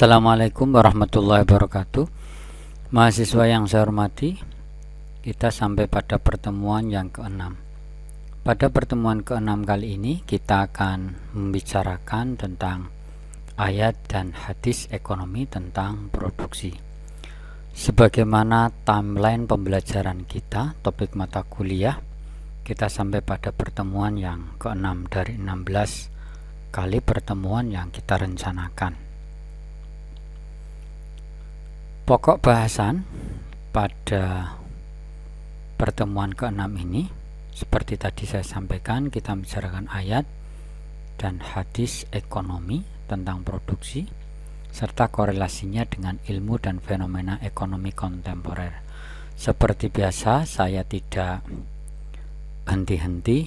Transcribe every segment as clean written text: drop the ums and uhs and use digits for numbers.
Assalamualaikum warahmatullahi wabarakatuh. Mahasiswa yang saya hormati, kita sampai pada pertemuan yang ke-6. Pada pertemuan ke-6 kali ini kita akan membicarakan tentang ayat dan hadis ekonomi tentang produksi. Sebagaimana timeline pembelajaran kita, topik mata kuliah, kita sampai pada pertemuan yang ke-6 dari 16 kali pertemuan yang kita rencanakan. Pokok bahasan pada pertemuan ke-6 ini, seperti tadi saya sampaikan, kita membicarakan ayat dan hadis ekonomi tentang produksi, serta korelasinya dengan ilmu dan fenomena ekonomi kontemporer. Seperti biasa, saya tidak henti-henti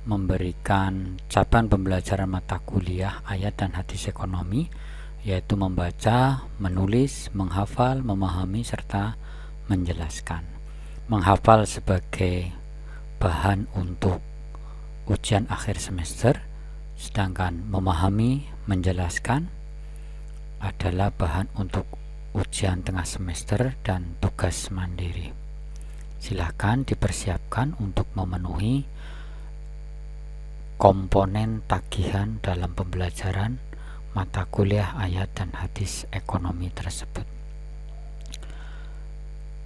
memberikan capaian pembelajaran mata kuliah ayat dan hadis ekonomi, yaitu membaca, menulis, menghafal, memahami, serta menjelaskan. Menghafal sebagai bahan untuk ujian akhir semester, sedangkan memahami, menjelaskan adalah bahan untuk ujian tengah semester dan tugas mandiri. Silakan dipersiapkan untuk memenuhi komponen tagihan dalam pembelajaran mata kuliah ayat dan hadis ekonomi tersebut.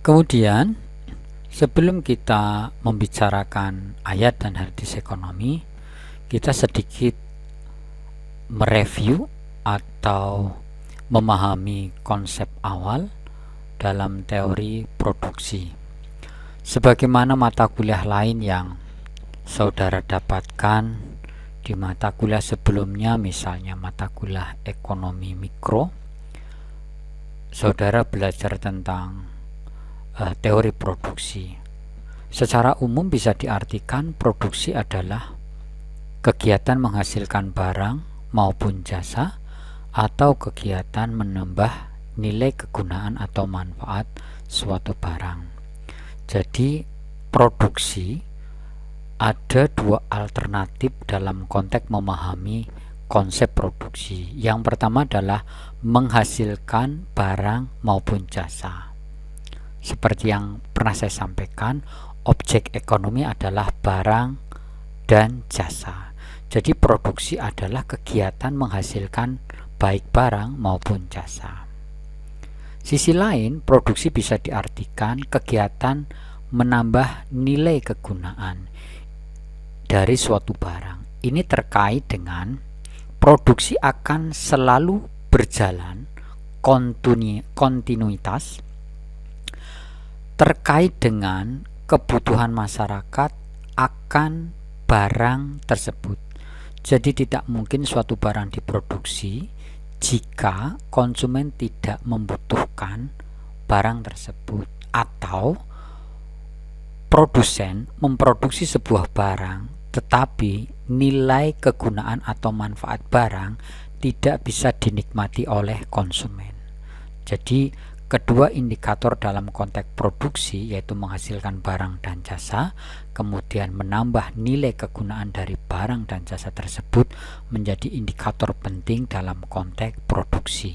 Kemudian, sebelum kita membicarakan ayat dan hadis ekonomi, kita sedikit mereview atau memahami konsep awal dalam teori produksi. Sebagaimana mata kuliah lain yang saudara dapatkan di mata kuliah sebelumnya, misalnya mata kuliah ekonomi mikro, saudara belajar tentang teori produksi. Secara umum bisa diartikan produksi adalah kegiatan menghasilkan barang maupun jasa atau kegiatan menambah nilai kegunaan atau manfaat suatu barang. Jadi produksi ada dua alternatif dalam konteks memahami konsep produksi. Yang pertama adalah menghasilkan barang maupun jasa. Seperti yang pernah saya sampaikan, objek ekonomi adalah barang dan jasa. Jadi produksi adalah kegiatan menghasilkan baik barang maupun jasa. Sisi lain, produksi bisa diartikan kegiatan menambah nilai kegunaan dari suatu barang. Ini terkait dengan produksi akan selalu berjalan kontinuitas terkait dengan kebutuhan masyarakat akan barang tersebut. Jadi tidak mungkin suatu barang diproduksi jika konsumen tidak membutuhkan barang tersebut, atau produsen memproduksi sebuah barang tetapi nilai kegunaan atau manfaat barang tidak bisa dinikmati oleh konsumen. Jadi kedua indikator dalam konteks produksi, yaitu menghasilkan barang dan jasa, kemudian menambah nilai kegunaan dari barang dan jasa tersebut, menjadi indikator penting dalam konteks produksi.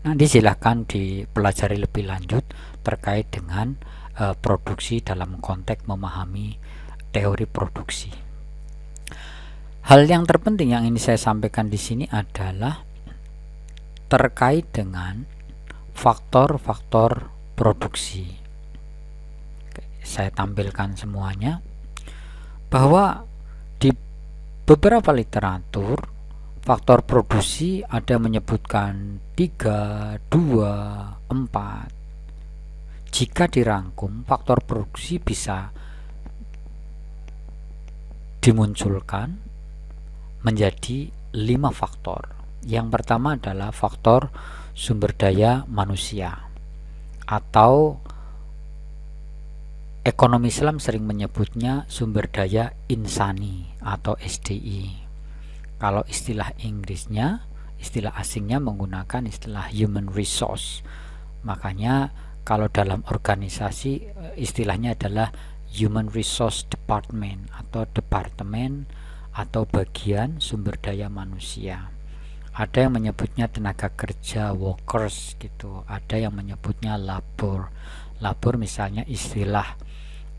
Nanti silahkan dipelajari lebih lanjut terkait dengan produksi dalam konteks memahami teori produksi. Hal yang terpenting yang ini saya sampaikan di sini adalah terkait dengan faktor-faktor produksi. Saya tampilkan semuanya, bahwa di beberapa literatur faktor produksi ada menyebutkan 3, 2, 4. Jika dirangkum, faktor produksi bisa dimunculkan menjadi 5 faktor. Yang pertama adalah faktor sumber daya manusia, atau ekonomi Islam sering menyebutnya sumber daya insani atau SDI. Kalau istilah Inggrisnya, istilah asingnya menggunakan istilah human resource. Makanya kalau dalam organisasi istilahnya adalah human resource department atau departemen atau bagian sumber daya manusia. Ada yang menyebutnya tenaga kerja, workers gitu. Ada yang menyebutnya labor. Labor misalnya istilah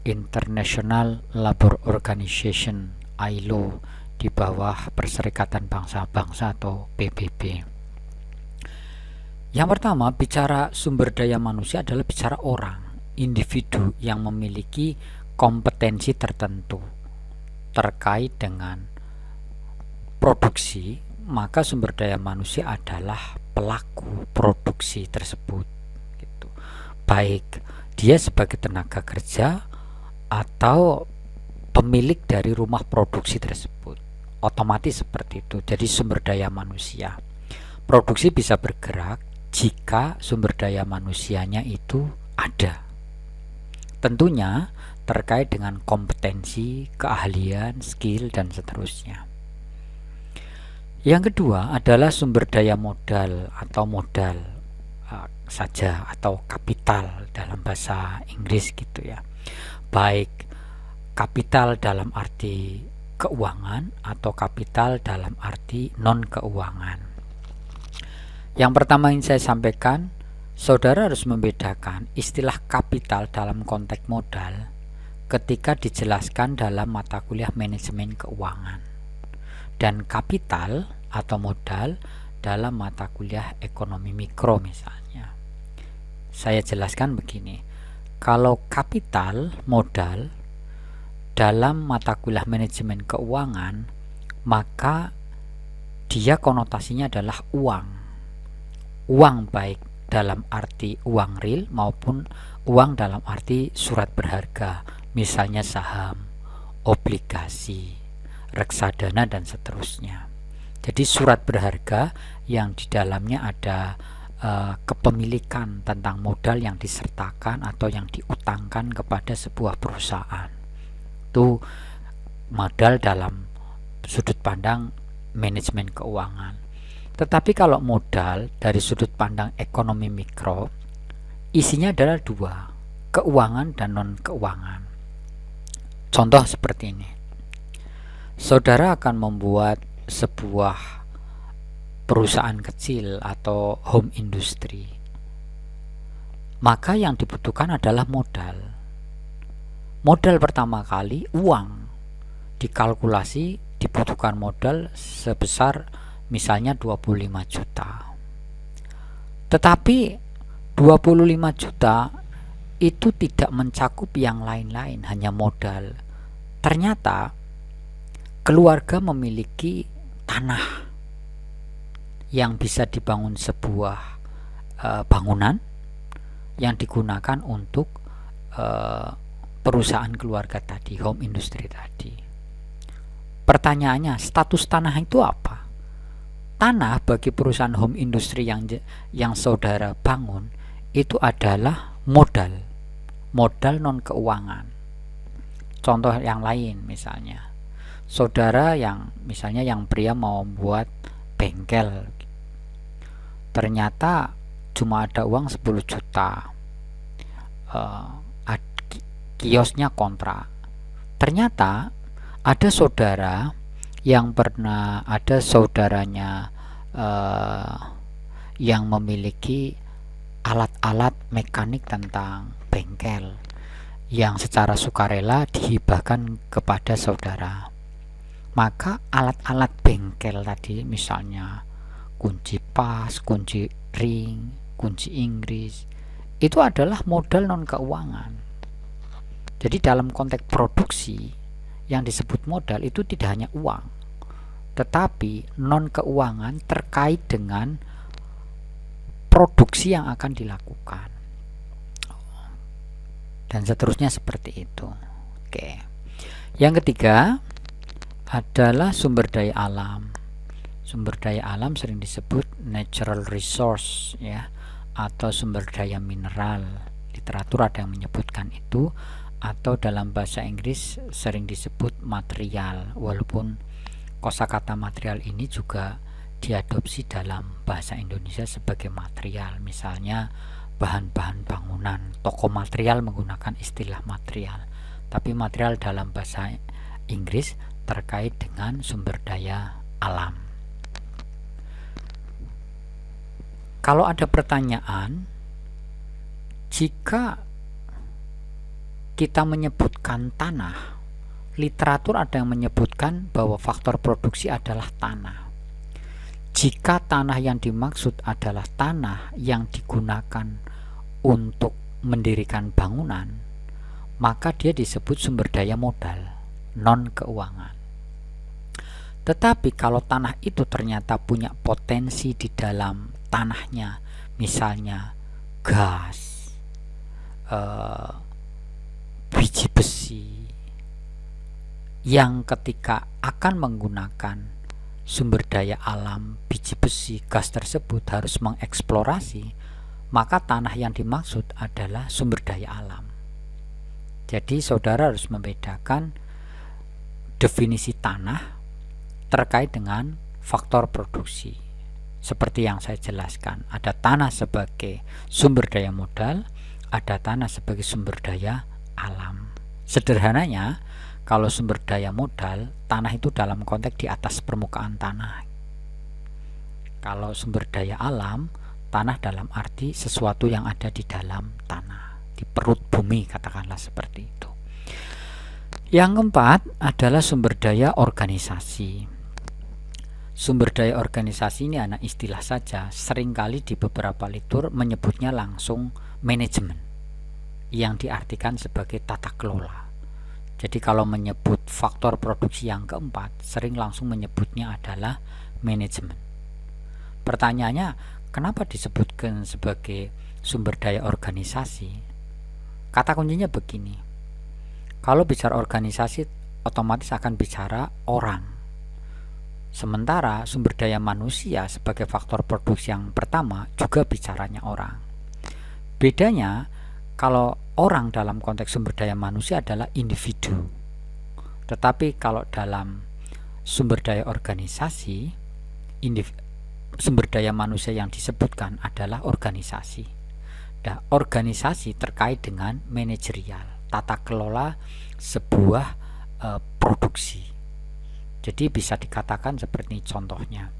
International Labour Organization ILO di bawah Perserikatan Bangsa-Bangsa atau PBB. Yang pertama, bicara sumber daya manusia adalah bicara orang, individu yang memiliki kompetensi tertentu terkait dengan produksi, maka sumber daya manusia adalah pelaku produksi tersebut gitu. Baik dia sebagai tenaga kerja atau pemilik dari rumah produksi tersebut, otomatis seperti itu. Jadi sumber daya manusia, produksi bisa bergerak jika sumber daya manusianya itu ada. Tentunya terkait dengan kompetensi, keahlian, skill, dan seterusnya. Yang kedua adalah sumber daya modal atau modal saja atau kapital dalam bahasa Inggris gitu ya. Baik kapital dalam arti keuangan atau kapital dalam arti non keuangan. Yang pertama yang saya sampaikan, saudara harus membedakan istilah kapital dalam konteks modal ketika dijelaskan dalam mata kuliah manajemen keuangan, dan kapital atau modal dalam mata kuliah ekonomi mikro misalnya. Saya jelaskan begini, kalau kapital modal dalam mata kuliah manajemen keuangan, maka dia konotasinya adalah uang. Uang baik dalam arti uang real maupun uang dalam arti surat berharga, misalnya saham, obligasi, reksadana, dan seterusnya. Jadi surat berharga yang di dalamnya ada kepemilikan tentang modal yang disertakan atau yang diutangkan kepada sebuah perusahaan. Itu modal dalam sudut pandang manajemen keuangan. Tetapi kalau modal dari sudut pandang ekonomi mikro, isinya adalah dua, keuangan dan non keuangan. Contoh seperti ini, saudara akan membuat sebuah perusahaan kecil atau home industry, maka yang dibutuhkan adalah modal. Modal pertama kali uang, dikalkulasi dibutuhkan modal sebesar misalnya 25 juta. Tetapi 25 juta itu tidak mencakup yang lain-lain, hanya modal. Ternyata keluarga memiliki tanah yang bisa dibangun sebuah bangunan yang digunakan untuk perusahaan keluarga tadi, home industry tadi. Pertanyaannya, status tanah itu apa? Tanah bagi perusahaan home industry yang saudara bangun itu adalah modal non keuangan. Contoh yang lain, misalnya saudara yang misalnya yang pria mau buat bengkel, ternyata cuma ada uang 10 juta, kiosnya kontrak. Ternyata ada saudara yang pernah ada saudaranya yang memiliki alat-alat mekanik tentang bengkel yang secara sukarela dihibahkan kepada saudara. Maka alat-alat bengkel tadi, misalnya kunci pas, kunci ring, kunci Inggris, itu adalah modal non keuangan. Jadi dalam konteks produksi yang disebut modal itu tidak hanya uang, tetapi non keuangan terkait dengan produksi yang akan dilakukan, dan seterusnya seperti itu. Oke. Yang ketiga adalah sumber daya alam. Sumber daya alam sering disebut natural resource ya, atau sumber daya mineral. Literatur ada yang menyebutkan itu, atau dalam bahasa Inggris sering disebut material, walaupun kosakata material ini juga diadopsi dalam bahasa Indonesia sebagai material. Misalnya bahan-bahan bangunan, toko material menggunakan istilah material, tapi material dalam bahasa Inggris terkait dengan sumber daya alam. Kalau ada pertanyaan, jika kita menyebutkan tanah, literatur ada yang menyebutkan bahwa faktor produksi adalah tanah. Jika tanah yang dimaksud adalah tanah yang digunakan untuk mendirikan bangunan, maka dia disebut sumber daya modal, non keuangan. Tetapi kalau tanah itu ternyata punya potensi di dalam tanahnya, misalnya gas, biji besi, yang ketika akan menggunakan sumber daya alam biji besi gas tersebut harus mengeksplorasi, maka tanah yang dimaksud adalah sumber daya alam. Jadi saudara harus membedakan definisi tanah terkait dengan faktor produksi. Seperti yang saya jelaskan, ada tanah sebagai sumber daya modal, ada tanah sebagai sumber daya alam. Sederhananya, kalau sumber daya modal, tanah itu dalam konteks di atas permukaan tanah. Kalau sumber daya alam, tanah dalam arti sesuatu yang ada di dalam tanah, di perut bumi, katakanlah seperti itu. Yang keempat adalah sumber daya organisasi. Sumber daya organisasi ini anak istilah saja, seringkali di beberapa litur menyebutnya langsung manajemen, yang diartikan sebagai tata kelola. Jadi kalau menyebut faktor produksi yang keempat, sering langsung menyebutnya adalah manajemen. Pertanyaannya, kenapa disebutkan sebagai sumber daya organisasi? Kata kuncinya begini, kalau bicara organisasi otomatis akan bicara orang. Sementara sumber daya manusia sebagai faktor produksi yang pertama juga bicaranya orang. Bedanya, kalau orang dalam konteks sumber daya manusia adalah individu. Tetapi kalau dalam sumber daya organisasi, sumber daya manusia yang disebutkan adalah organisasi. Nah, organisasi terkait dengan manajerial, tata kelola sebuah produksi. Jadi bisa dikatakan seperti contohnya,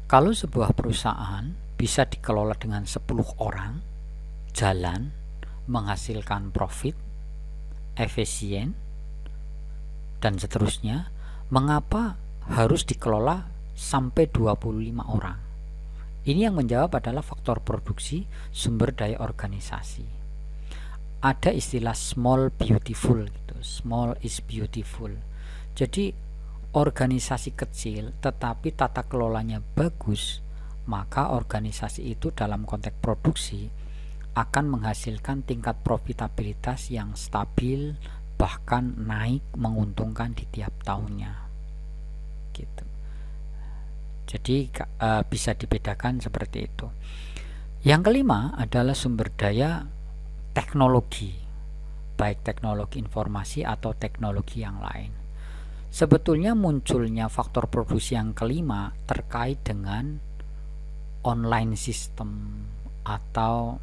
kalau sebuah perusahaan bisa dikelola dengan 10 orang, jalan, menghasilkan profit, efisien, dan seterusnya, mengapa harus dikelola sampai 25 orang? Ini yang menjawab adalah faktor produksi sumber daya organisasi. Ada istilah small beautiful gitu. Small is beautiful. Jadi organisasi kecil tetapi tata kelolanya bagus, maka organisasi itu dalam konteks produksi akan menghasilkan tingkat profitabilitas yang stabil, bahkan naik menguntungkan di tiap tahunnya gitu. Jadi bisa dibedakan seperti itu. Yang kelima adalah sumber daya teknologi, baik teknologi informasi atau teknologi yang lain. Sebetulnya munculnya faktor produksi yang kelima terkait dengan online system atau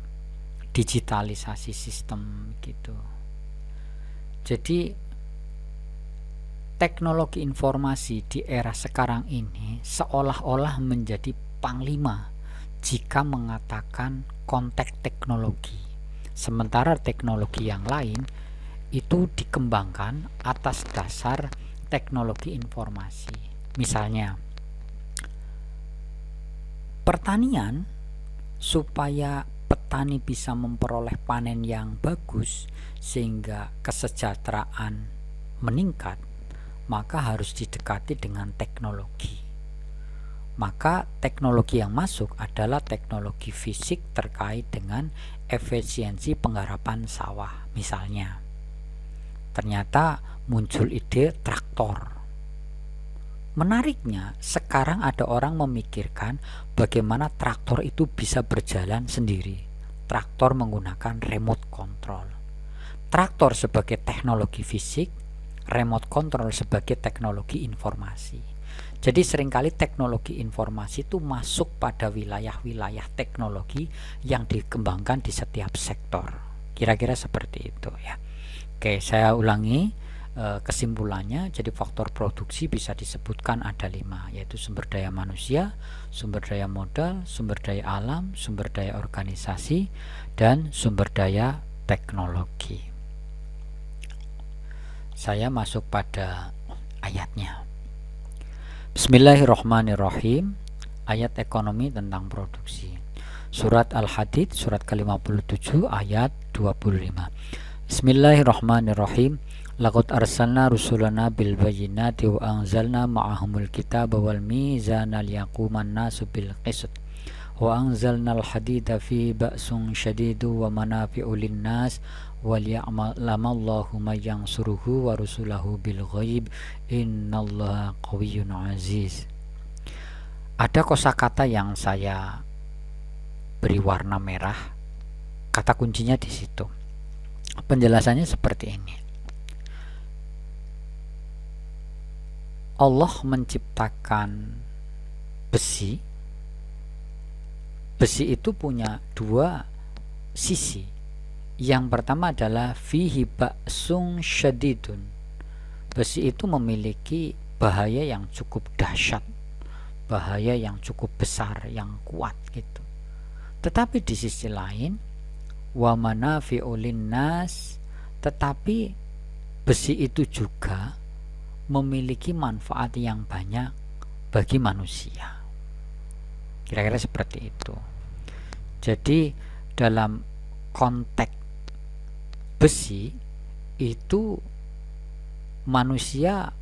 digitalisasi sistem gitu. Jadi teknologi informasi di era sekarang ini seolah-olah menjadi panglima jika mengatakan konteks teknologi. Sementara teknologi yang lain itu dikembangkan atas dasar teknologi informasi. Misalnya pertanian, supaya petani bisa memperoleh panen yang bagus sehingga kesejahteraan meningkat, maka harus didekati dengan teknologi. Maka teknologi yang masuk adalah teknologi fisik terkait dengan efisiensi penggarapan sawah. Misalnya, ternyata muncul ide traktor. Menariknya, sekarang ada orang memikirkan bagaimana traktor itu bisa berjalan sendiri. Traktor menggunakan remote control. Traktor sebagai teknologi fisik, remote control sebagai teknologi informasi. Jadi seringkali teknologi informasi itu masuk pada wilayah-wilayah teknologi yang dikembangkan di setiap sektor. Kira-kira seperti itu ya. Oke, saya ulangi. Kesimpulannya, jadi faktor produksi bisa disebutkan ada 5, yaitu sumber daya manusia, sumber daya modal, sumber daya alam, sumber daya organisasi, dan sumber daya teknologi. Saya masuk pada ayatnya. Bismillahirrahmanirrahim. Ayat ekonomi tentang produksi. Surat Al-Hadid, surat ke-57 ayat 25. Bismillahirrahmanirrahim. Laqad arsalna rusulana bil bayyinati wa anzalna ma'ahumul kitaba wal mizana liyaquman nasu bil qist wa anzalna al hadida fi ba'sun shadidu wa manafi'u lin-nas wa liya'lamallahu may yansuruhu wa rusulahu bil ghaib innallaha qawiyyun aziz. Ada kosakata yang saya beri warna merah, kata kuncinya di situ. Penjelasannya seperti ini. Allah menciptakan besi. Besi itu punya 2 sisi. Yang pertama adalah fihi ba'sun syadidun. Besi itu memiliki bahaya yang cukup dahsyat, bahaya yang cukup besar, yang kuat gitu. Tetapi di sisi lain, wa manafi'u linnas, tetapi besi itu juga memiliki manfaat yang banyak bagi manusia. Kira-kira seperti itu. Jadi dalam konteks besi itu manusia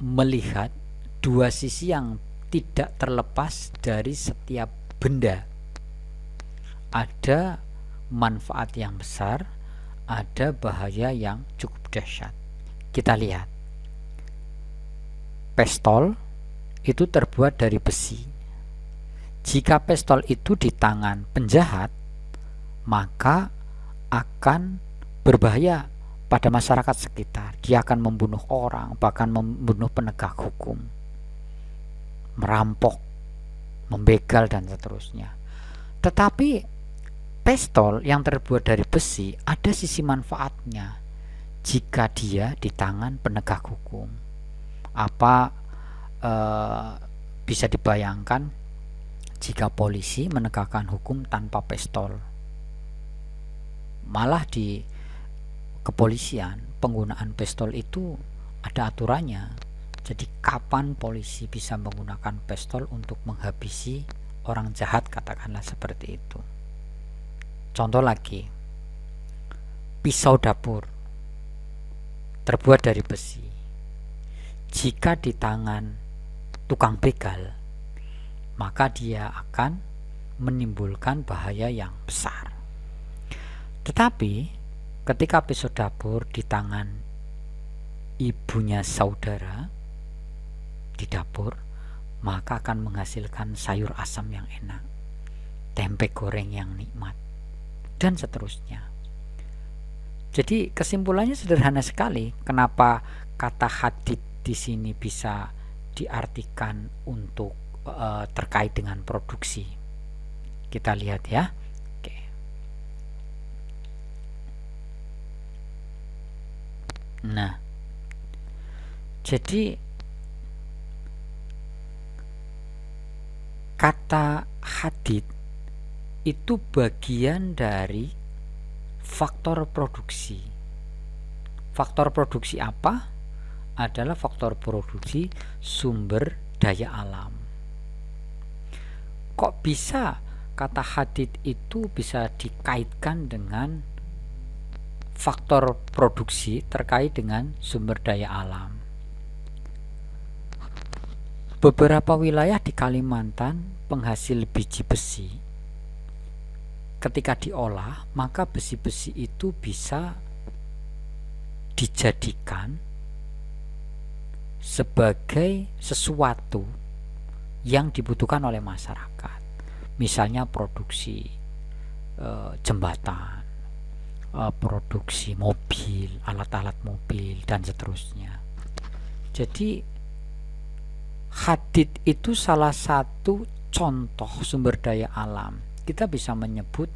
melihat 2 sisi yang tidak terlepas dari setiap benda. Ada manfaat yang besar, ada bahaya yang cukup dahsyat. Kita lihat. Pistol itu terbuat dari besi. Jika pistol itu di tangan penjahat, maka akan berbahaya pada masyarakat sekitar. Dia akan membunuh orang, bahkan membunuh penegak hukum, merampok, membegal, dan seterusnya. Tetapi pistol yang terbuat dari besi ada sisi manfaatnya jika dia di tangan penegak hukum. Apa bisa dibayangkan jika polisi menegakkan hukum tanpa pistol? Malah di kepolisian penggunaan pistol itu ada aturannya. Jadi kapan polisi bisa menggunakan pistol untuk menghabisi orang jahat, katakanlah seperti itu. Contoh lagi, pisau dapur terbuat dari besi. Jika di tangan tukang begal, maka dia akan menimbulkan bahaya yang besar. Tetapi ketika pisau dapur di tangan ibunya saudara di dapur, maka akan menghasilkan sayur asam yang enak, tempe goreng yang nikmat, dan seterusnya. Jadi kesimpulannya sederhana sekali. Kenapa kata hadid di sini bisa diartikan untuk terkait dengan produksi? Kita lihat ya. Oke. Nah, jadi kata hadid itu bagian dari faktor produksi. Faktor produksi apa? Adalah faktor produksi sumber daya alam. Kok bisa kata hadid itu bisa dikaitkan dengan faktor produksi terkait dengan sumber daya alam? Beberapa wilayah di Kalimantan penghasil biji besi, ketika diolah, maka besi-besi itu bisa dijadikan sebagai sesuatu yang dibutuhkan oleh masyarakat. Misalnya produksi jembatan, produksi mobil, alat-alat mobil, dan seterusnya. Jadi hadid itu salah satu contoh sumber daya alam. Kita bisa menyebut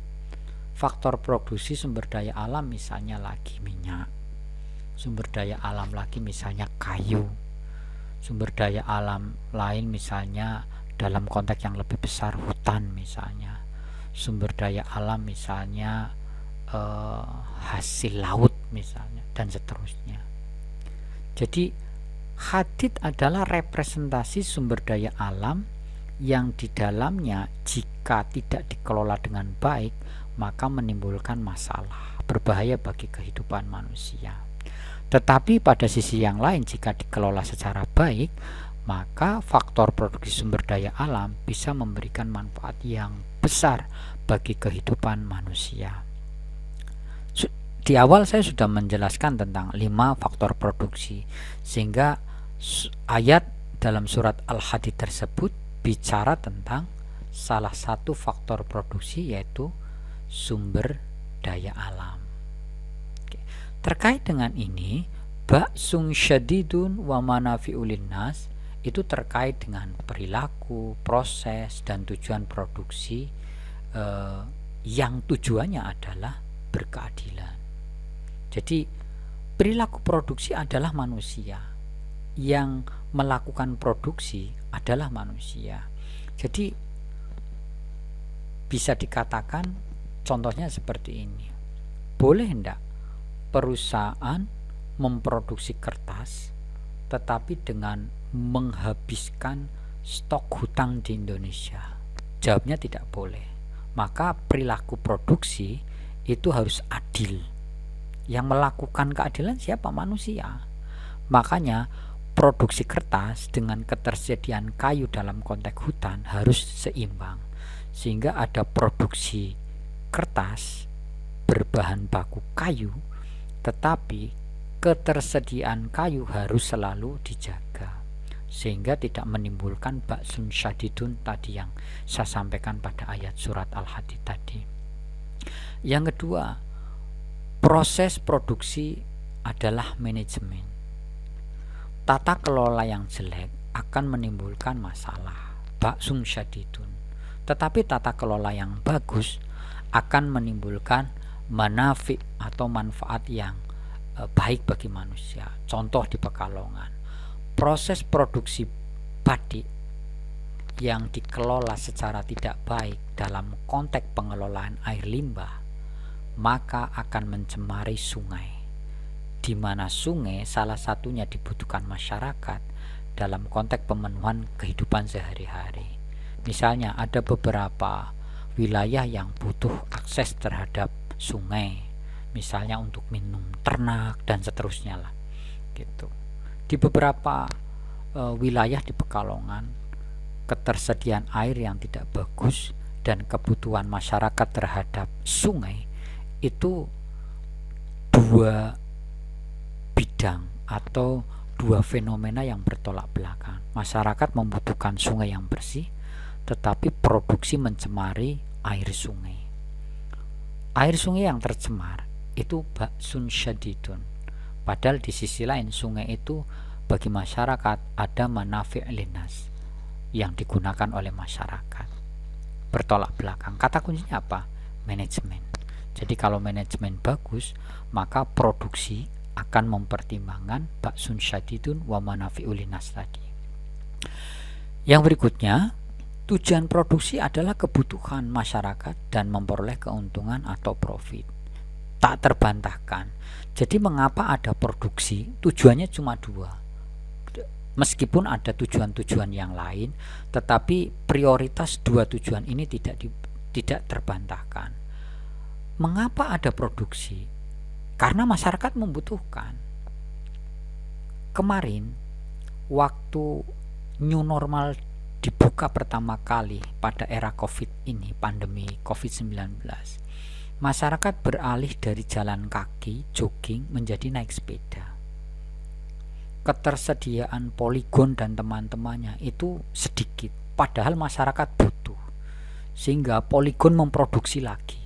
faktor produksi sumber daya alam misalnya lagi minyak, sumber daya alam lagi misalnya kayu, sumber daya alam lain misalnya dalam konteks yang lebih besar hutan misalnya, sumber daya alam misalnya hasil laut misalnya, dan seterusnya. Jadi hadits adalah representasi sumber daya alam yang di dalamnya jika tidak dikelola dengan baik maka menimbulkan masalah, berbahaya bagi kehidupan manusia. Tetapi pada sisi yang lain, jika dikelola secara baik, maka faktor produksi sumber daya alam bisa memberikan manfaat yang besar bagi kehidupan manusia. Di awal saya sudah menjelaskan tentang 5 faktor produksi, sehingga ayat dalam surat Al-Hadid tersebut bicara tentang salah satu faktor produksi, yaitu sumber daya alam. Terkait dengan ini, ba'sun syadidun wa manafi'ul linnas itu terkait dengan perilaku, proses, dan tujuan produksi yang tujuannya adalah berkeadilan. Jadi perilaku produksi adalah manusia, yang melakukan produksi adalah manusia. Jadi bisa dikatakan contohnya seperti ini. Boleh enggak perusahaan memproduksi kertas tetapi dengan menghabiskan stok hutang di Indonesia? Jawabnya tidak boleh. Maka perilaku produksi itu harus adil. Yang melakukan keadilan siapa? Manusia. Makanya produksi kertas dengan ketersediaan kayu dalam konteks hutan harus seimbang, sehingga ada produksi kertas berbahan baku kayu, tetapi ketersediaan kayu harus selalu dijaga sehingga tidak menimbulkan ba'sun syadidun tadi yang saya sampaikan pada ayat surat Al-Hadid tadi. Yang kedua, proses produksi adalah manajemen. Tata kelola yang jelek akan menimbulkan masalah, ba'sun syadidun. Tetapi tata kelola yang bagus akan menimbulkan manafi atau manfaat yang baik bagi manusia. Contoh di Pekalongan, proses produksi batik yang dikelola secara tidak baik dalam konteks pengelolaan air limbah, maka akan mencemari sungai, di mana sungai salah satunya dibutuhkan masyarakat dalam konteks pemenuhan kehidupan sehari-hari. Misalnya ada beberapa wilayah yang butuh akses terhadap sungai, misalnya untuk minum ternak dan seterusnya lah, gitu. Di beberapa wilayah di Pekalongan, ketersediaan air yang tidak bagus dan kebutuhan masyarakat terhadap sungai itu dua bidang atau dua fenomena yang bertolak belakang. Masyarakat membutuhkan sungai yang bersih, tetapi produksi mencemari air sungai. Air sungai yang tercemar itu ba'sun syadidun. Padahal di sisi lain sungai itu bagi masyarakat ada manafi' linnas yang digunakan oleh masyarakat. Bertolak belakang. Kata kuncinya apa? Manajemen. Jadi kalau manajemen bagus, maka produksi akan mempertimbangkan ba'sun syadidun wa manafi'ul linnas tadi. Yang berikutnya, tujuan produksi adalah kebutuhan masyarakat dan memperoleh keuntungan atau profit. Tak terbantahkan. Jadi mengapa ada produksi? Tujuannya cuma dua. Meskipun ada tujuan-tujuan yang lain, tetapi prioritas dua tujuan ini tidak terbantahkan. Mengapa ada produksi? Karena masyarakat membutuhkan. Kemarin waktu new normal dibuka pertama kali pada era COVID ini, pandemi COVID-19, masyarakat beralih dari jalan kaki, jogging, menjadi naik sepeda. Ketersediaan poligon dan teman-temannya itu sedikit, padahal masyarakat butuh, sehingga poligon memproduksi lagi.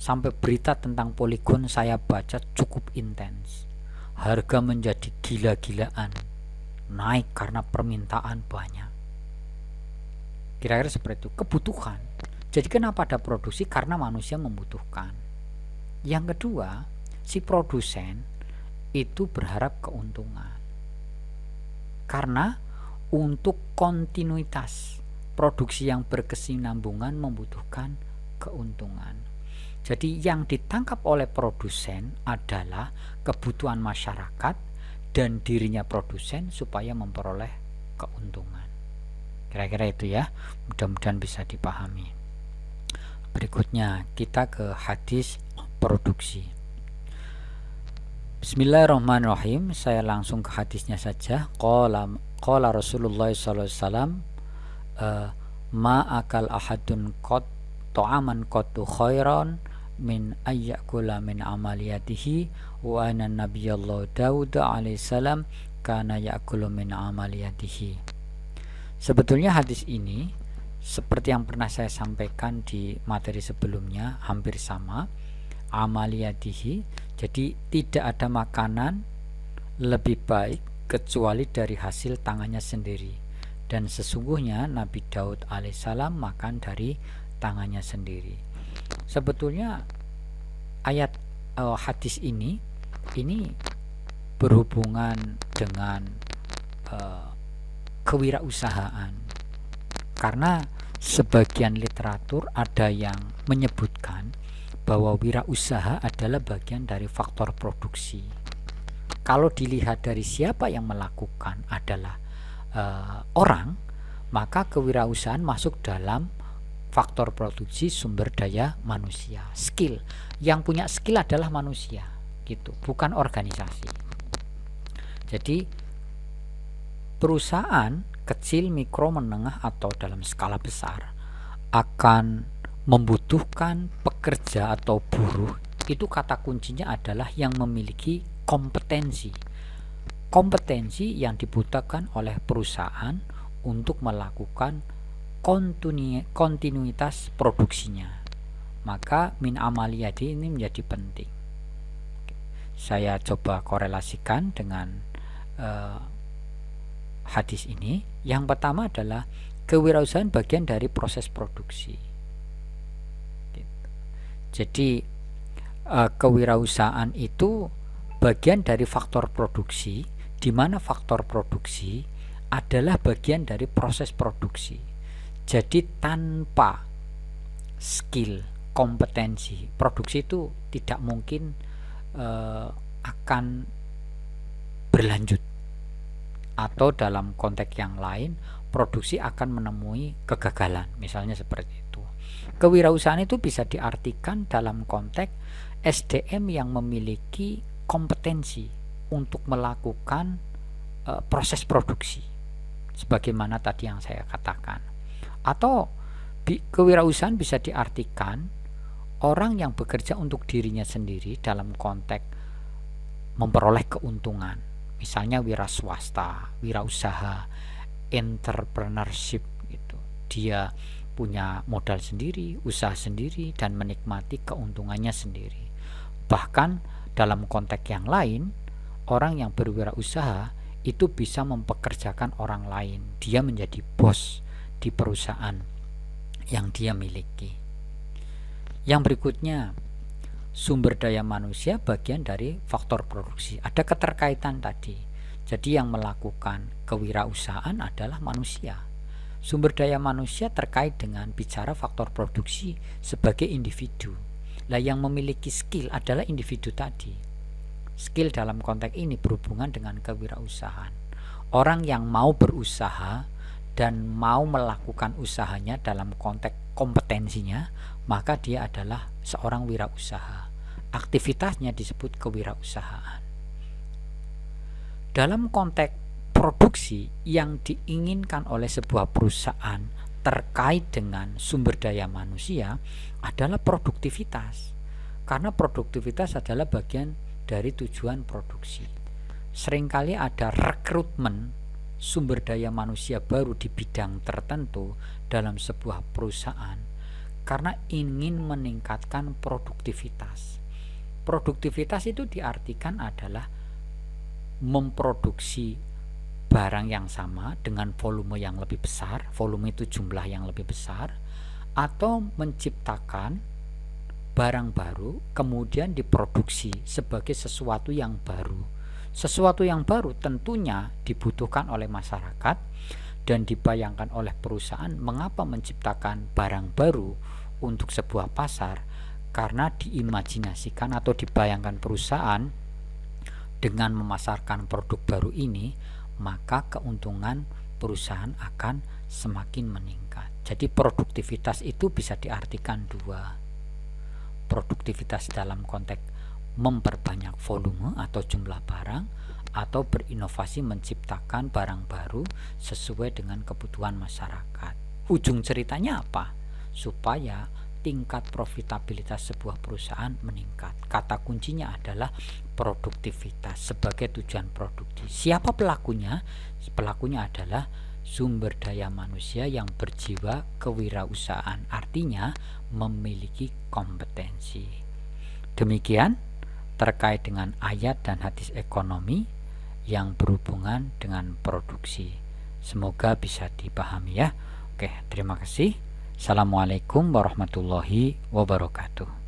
Sampai berita tentang poligon saya baca cukup intens. Harga menjadi gila-gilaan, naik karena permintaan banyak. Kira-kira seperti itu, kebutuhan. Jadi kenapa ada produksi? Karena manusia membutuhkan. Yang kedua, si produsen itu berharap keuntungan. Karena untuk kontinuitas produksi yang berkesinambungan membutuhkan keuntungan. Jadi yang ditangkap oleh produsen adalah kebutuhan masyarakat dan dirinya produsen supaya memperoleh keuntungan. Kira-kira itu ya, mudah-mudahan bisa dipahami. Berikutnya kita ke hadis produksi. Bismillahirrahmanirrahim. Saya langsung ke hadisnya saja. Qala Rasulullah sallallahu alaihi wasallam, ma akal ahadun qat ta'aman qattu khairan min ayyakula min amaliyatihi wa anna nabiyallahu Daud alaihi salam kana yakulu min amaliyatihi. Sebetulnya hadis ini seperti yang pernah saya sampaikan di materi sebelumnya, hampir sama. Amaliyatihi, jadi tidak ada makanan lebih baik kecuali dari hasil tangannya sendiri, dan sesungguhnya Nabi Daud alaihissalam makan dari tangannya sendiri. Sebetulnya ayat hadis ini berhubungan dengan kewirausahaan, karena sebagian literatur ada yang menyebutkan bahwa wirausaha adalah bagian dari faktor produksi. Kalau dilihat dari siapa yang melakukan adalah orang, maka kewirausahaan masuk dalam faktor produksi sumber daya manusia, skill. Yang punya skill adalah manusia, gitu, bukan organisasi. Jadi perusahaan kecil, mikro, menengah atau dalam skala besar akan membutuhkan pekerja atau buruh. Itu kata kuncinya adalah yang memiliki kompetensi yang dibutuhkan oleh perusahaan untuk melakukan kontinuitas produksinya. Maka min amaliyati ini menjadi penting. Saya coba korelasikan dengan hadis ini. Yang pertama adalah kewirausahaan bagian dari proses produksi. Jadi kewirausahaan itu bagian dari faktor produksi, di mana faktor produksi adalah bagian dari proses produksi. Jadi tanpa skill, kompetensi, produksi itu tidak mungkin akan berlanjut. Atau dalam konteks yang lain, produksi akan menemui kegagalan, misalnya seperti itu. Kewirausahaan itu bisa diartikan dalam konteks SDM yang memiliki kompetensi untuk melakukan proses produksi, sebagaimana tadi yang saya katakan. Atau kewirausahaan bisa diartikan orang yang bekerja untuk dirinya sendiri dalam konteks memperoleh keuntungan, misalnya wira swasta, wirausaha, entrepreneurship gitu. Dia punya modal sendiri, usaha sendiri, dan menikmati keuntungannya sendiri. Bahkan dalam konteks yang lain, orang yang berwirausaha itu bisa mempekerjakan orang lain. Dia menjadi bos di perusahaan yang dia miliki. Yang berikutnya, sumber daya manusia bagian dari faktor produksi. Ada keterkaitan tadi. Jadi yang melakukan kewirausahaan adalah manusia. Sumber daya manusia terkait dengan bicara faktor produksi sebagai individu. Lah yang memiliki skill adalah individu tadi. Skill dalam konteks ini berhubungan dengan kewirausahaan. Orang yang mau berusaha dan mau melakukan usahanya dalam konteks kompetensinya, maka dia adalah seorang wirausaha. Aktivitasnya disebut kewirausahaan. Dalam konteks produksi yang diinginkan oleh sebuah perusahaan terkait dengan sumber daya manusia adalah produktivitas, karena produktivitas adalah bagian dari tujuan produksi. Seringkali ada rekrutmen sumber daya manusia baru di bidang tertentu dalam sebuah perusahaan karena ingin meningkatkan produktivitas. Produktivitas itu diartikan adalah memproduksi barang yang sama dengan volume yang lebih besar, volume itu jumlah yang lebih besar, atau menciptakan barang baru kemudian diproduksi sebagai sesuatu yang baru Sesuatu yang baru tentunya dibutuhkan oleh masyarakat dan dibayangkan oleh perusahaan. Mengapa menciptakan barang baru untuk sebuah pasar? Karena diimajinasikan atau dibayangkan perusahaan dengan memasarkan produk baru ini, maka keuntungan perusahaan akan semakin meningkat. Jadi produktivitas itu bisa diartikan dua. Produktivitas dalam konteks memperbanyak volume atau jumlah barang, atau berinovasi menciptakan barang baru sesuai dengan kebutuhan masyarakat. Ujung ceritanya apa? Supaya tingkat profitabilitas sebuah perusahaan meningkat. Kata kuncinya adalah produktivitas sebagai tujuan produksi. Siapa pelakunya? Pelakunya adalah sumber daya manusia yang berjiwa kewirausahaan, artinya memiliki kompetensi. Demikian terkait dengan ayat dan hadis ekonomi yang berhubungan dengan produksi. Semoga bisa dipahami ya. Oke, terima kasih. Assalamualaikum warahmatullahi wabarakatuh.